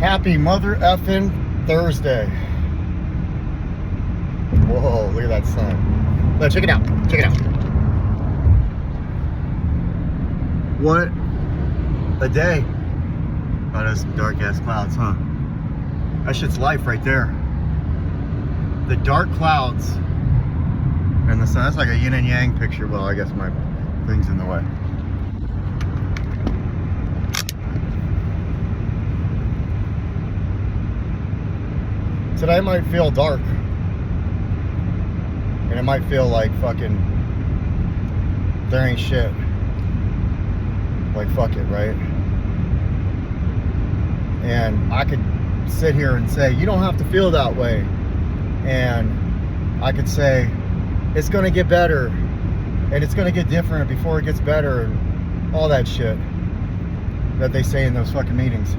Happy mother effing Thursday. Whoa, look at that sun. Look, check it out. Check it out. What a day. Oh, there's some dark ass clouds, huh? That shit's life right there. The dark clouds and the sun. That's like a yin and yang picture. Well, I guess my thing's in the way. Today might feel dark. And it might feel like fucking there ain't shit. Like fuck it, right? And I could sit here and say, you don't have to feel that way. And I could say, it's gonna get better. And it's gonna get different before it gets better. And all that shit that they say in those fucking meetings.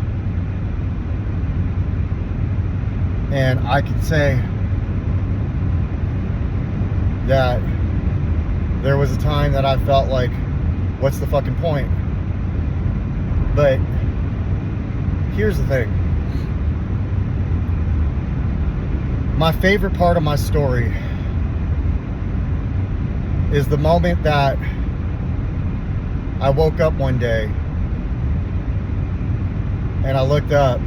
And I could say that there was a time that I felt like, what's the fucking point? But here's the thing. My favorite part of my story is the moment that I woke up one day and I looked up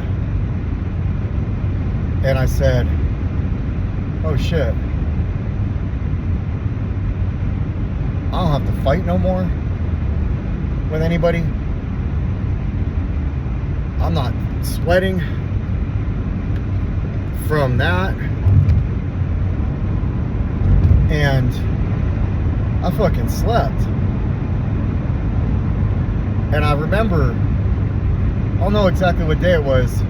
and I said, oh shit, I don't have to fight no more with anybody. I'm not sweating from that. And I fucking slept. And I remember, I don't know exactly what day it was.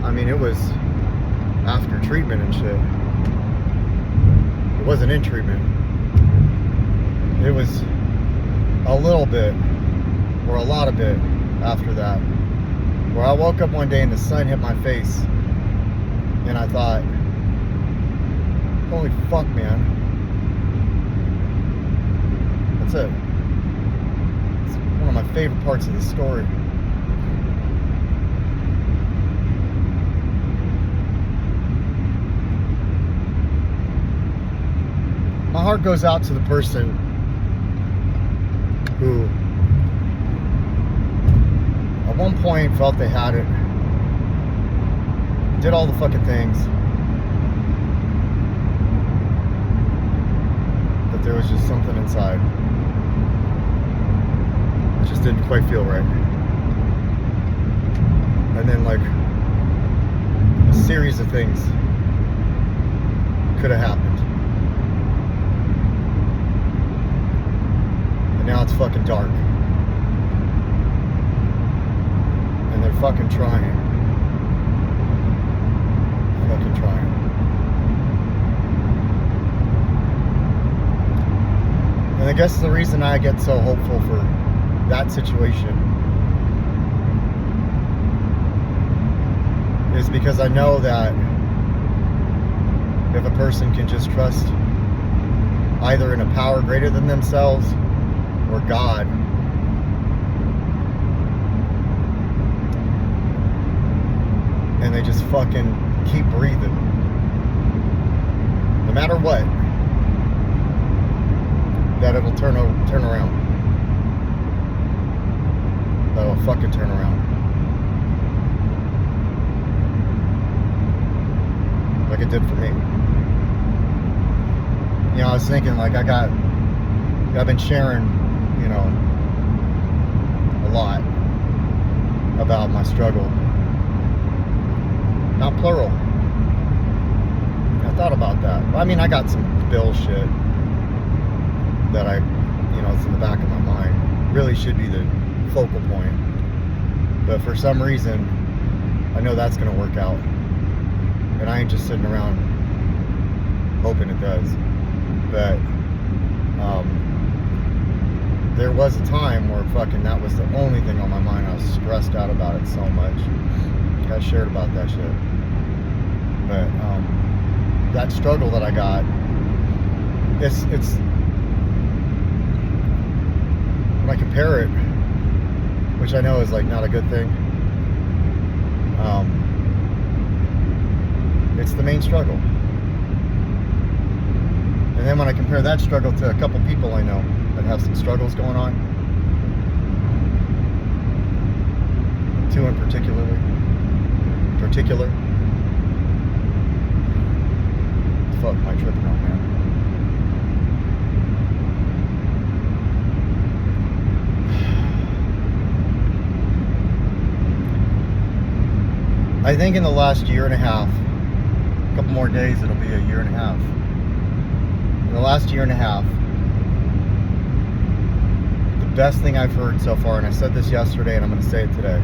I mean, it was after treatment and shit. It wasn't in treatment. It was a little bit, or a lot of bit after that, where I woke up one day and the sun hit my face. And I thought, holy fuck, man. That's it. It's one of my favorite parts of the story. My heart goes out to the person who at one point felt they had it, did all the fucking things, but there was just something inside. It just didn't quite feel right. And then like a series of things could have happened. Now it's fucking dark. And they're fucking trying. Fucking trying. And I guess the reason I get so hopeful for that situation is because I know that if a person can just trust either in a power greater than themselves or God, and they just fucking keep breathing, no matter what, that it'll turn around. That'll fucking turn around. Like it did for me. You know, I was thinking, like, I've been sharing, you know, a lot about my struggle. Not plural. I thought about that. I mean, I got some bullshit that it's in the back of my mind. Really should be the focal point. But for some reason, I know that's going to work out. And I ain't just sitting around hoping it does. But, there was a time where fucking that was the only thing on my mind. I was stressed out about it so much. I shared about that shit. But that struggle that I got, it's when I compare it which I know is like not a good thing. It's the main struggle. And then when I compare that struggle to a couple people I know that have some struggles going on, two in particular, fuck, am I tripping on, man? I think in the last year and a half, a couple more days, it'll be a year and a half. In the last year and a half, the best thing I've heard so far, and I said this yesterday and I'm going to say it today,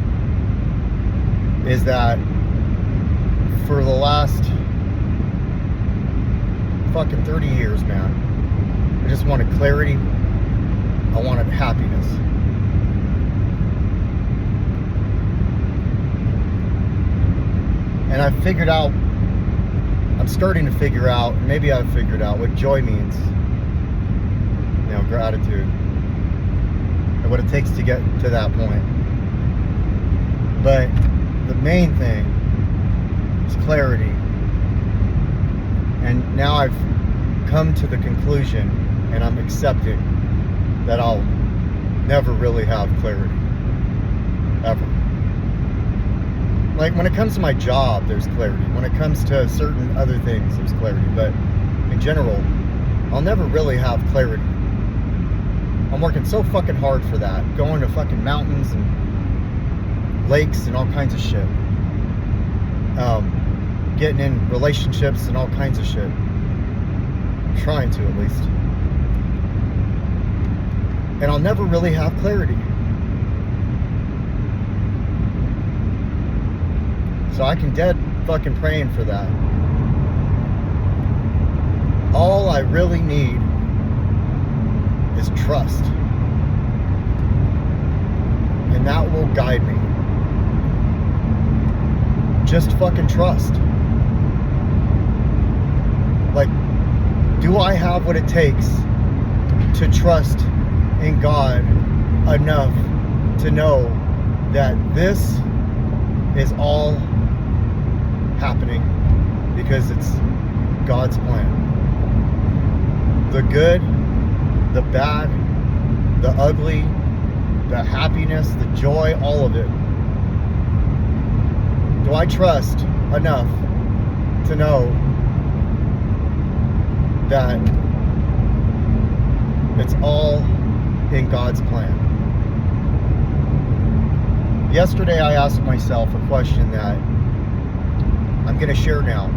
is that for the last fucking 30 years, man, I just wanted clarity. I wanted happiness. And I've figured out, I'm starting to figure out, maybe I've figured out what joy means. You know, gratitude. And what it takes to get to that point. But the main thing is clarity. And now I've come to the conclusion, and I'm accepting, that I'll never really have clarity. Ever. Like when it comes to my job, there's clarity. When it comes to certain other things, there's clarity. But in general, I'll never really have clarity. I'm working so fucking hard for that. Going to fucking mountains and lakes and all kinds of shit. Getting in relationships and all kinds of shit. I'm trying to, at least. And I'll never really have clarity. So I can dead fucking praying for that. All I really need is trust. And that will guide me. Just fucking trust. Like, do I have what it takes to trust in God enough to know that this is all happening because it's God's plan? The good, the bad, the ugly, the happiness, the joy, all of it. Do I trust enough to know that it's all in God's plan? Yesterday I asked myself a question that I'm going to share now.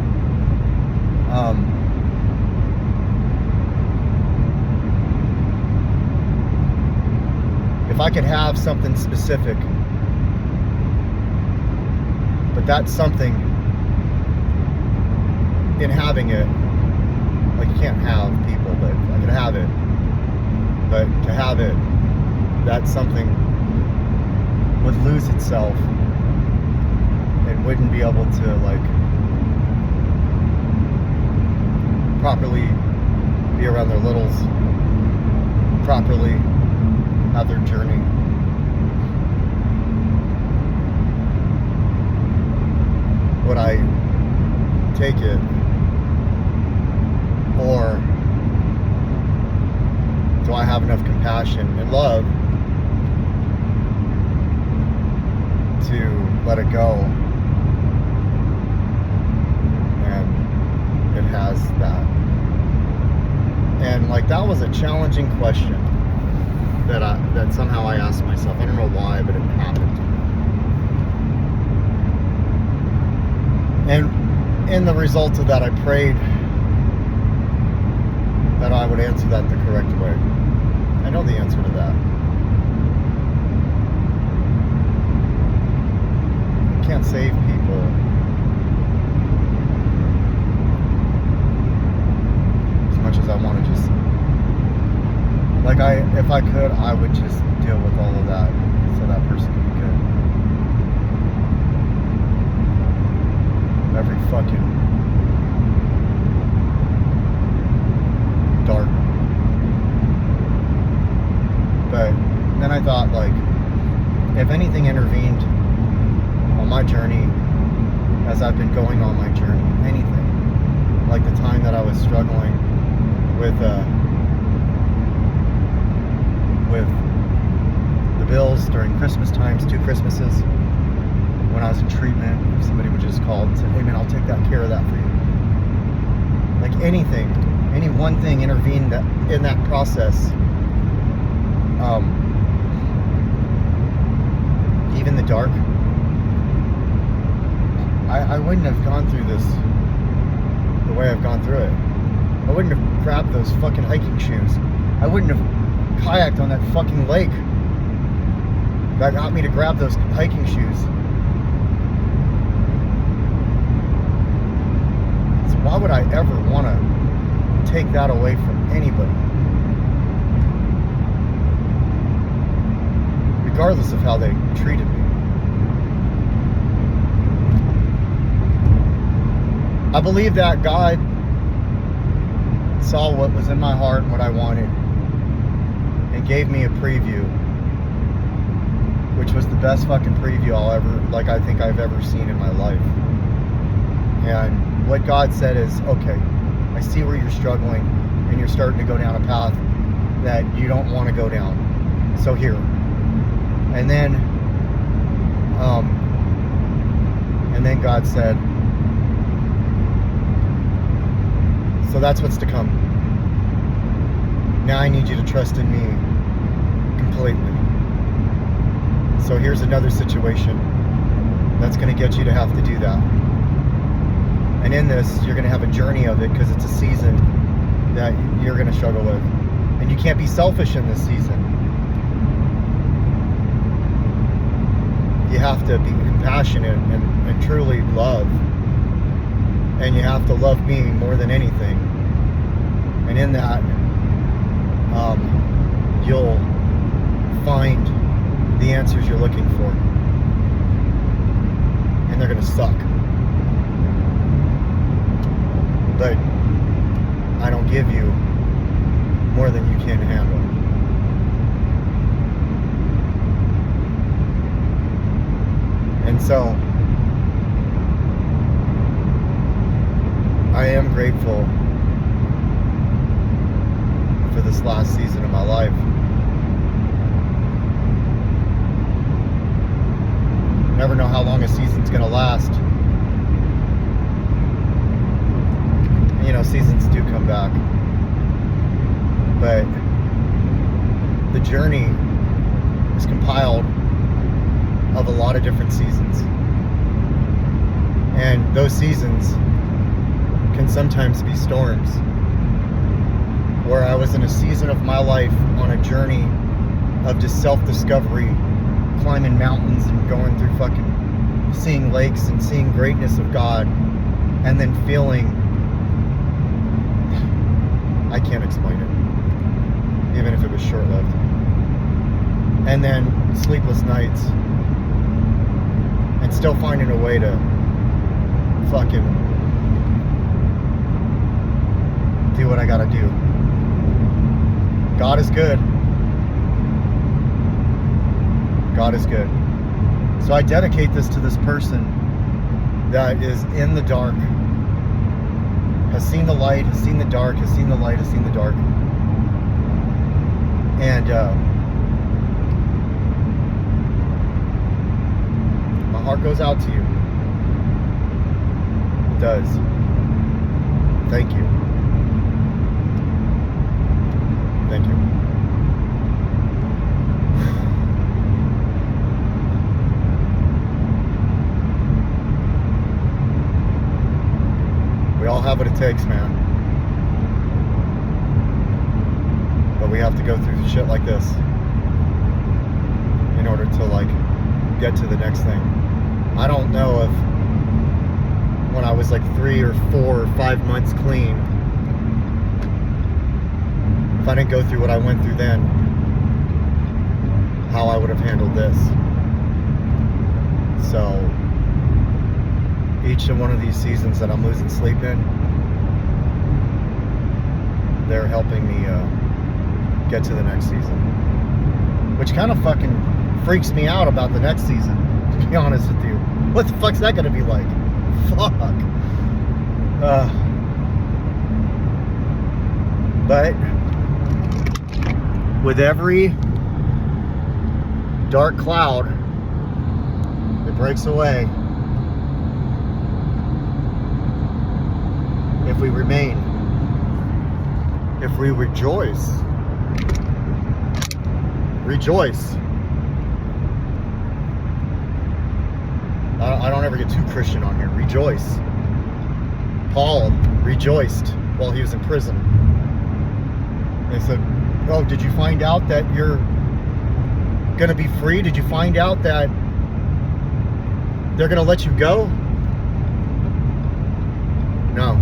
If I could have something specific, but that's something, in having it, like you can't have people, but I could have it. But to have it, that something would lose itself. It wouldn't be able to, like, properly be around their littles, properly have their journey. Would I take it, or do I have enough compassion and love to let it go? And it has that. And like, that was a challenging question that somehow I asked myself. I don't know why, but it happened. And in the result of that, I prayed that I would answer that the correct way. I know the answer to that. You can't save people. As much as I want to just, like, if I could, I would just deal with all of that so that person could be good. Every fucking dark. But then I thought, like, if my journey as I've been going on my journey. Anything. Like the time that I was struggling with the bills during Christmas times, 2 Christmases, when I was in treatment, if somebody would just call and say, hey man, I'll take care of that for you. Like anything, any one thing intervened in that process. Even the dark, I wouldn't have gone through this the way I've gone through it. I wouldn't have grabbed those fucking hiking shoes. I wouldn't have kayaked on that fucking lake that got me to grab those hiking shoes. So why would I ever want to take that away from anybody? Regardless of how they treated me. I believe that God saw what was in my heart and what I wanted and gave me a preview, which was the best fucking preview I think I've ever seen in my life. And what God said is, okay, I see where you're struggling and you're starting to go down a path that you don't want to go down. So here. And then God said, so that's what's to come. Now I need you to trust in me completely. So here's another situation that's going to get you to have to do that. And in this, you're going to have a journey of it because it's a season that you're going to struggle with. And you can't be selfish in this season. You have to be compassionate and truly love. And you have to love me more than anything. And in that, you'll find the answers you're looking for. And they're going to suck. But I don't give you more than you can handle. And so, I am grateful for this last season of my life. You never know how long a season's gonna last. You know, seasons do come back. But the journey is compiled of a lot of different seasons. And those seasons can sometimes be storms. Where I was in a season of my life on a journey of just self-discovery, climbing mountains and going through fucking seeing lakes and seeing greatness of God, and then feeling, I can't explain it, even if it was short-lived. And then sleepless nights, and still finding a way to fucking do what I gotta do. God is good. God is good. So I dedicate this to this person that is in the dark, has seen the light, has seen the dark, has seen the light, has seen the dark. And my heart goes out to you. It does. Thank you. Thank you. We all have what it takes, man. But we have to go through shit like this in order to, like, get to the next thing. I don't know if when I was like 3 or 4 or 5 months clean, if I didn't go through what I went through then, how I would have handled this. So each and one of these seasons that I'm losing sleep in, they're helping me get to the next season, which kind of fucking freaks me out about the next season, to be honest with you. What the fuck's that gonna be like? Fuck. But with every dark cloud that breaks away, if we remain, if we rejoice, I don't ever get too Christian on here. Rejoice. Paul rejoiced while he was in prison. They said, oh, did you find out that you're going to be free? Did you find out that they're going to let you go? No.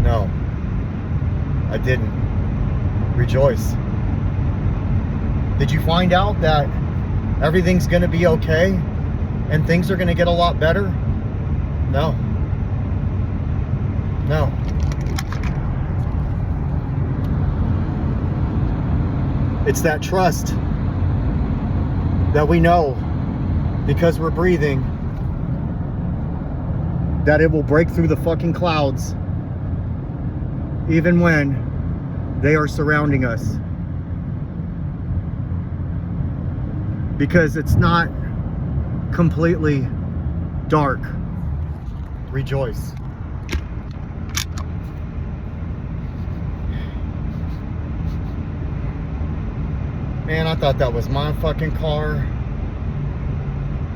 No. I didn't. Rejoice. Did you find out that everything's going to be okay and things are going to get a lot better? No. No. It's that trust that we know, because we're breathing, that it will break through the fucking clouds even when they are surrounding us. Because it's not completely dark. Rejoice. Man, I thought that was my fucking car.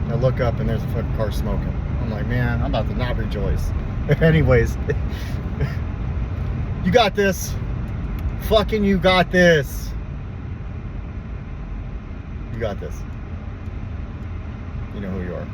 I look up and there's a fucking car smoking. I'm like, man, I'm about to not rejoice. Anyways, you got this. Fucking you got this. You got this. You know who you are.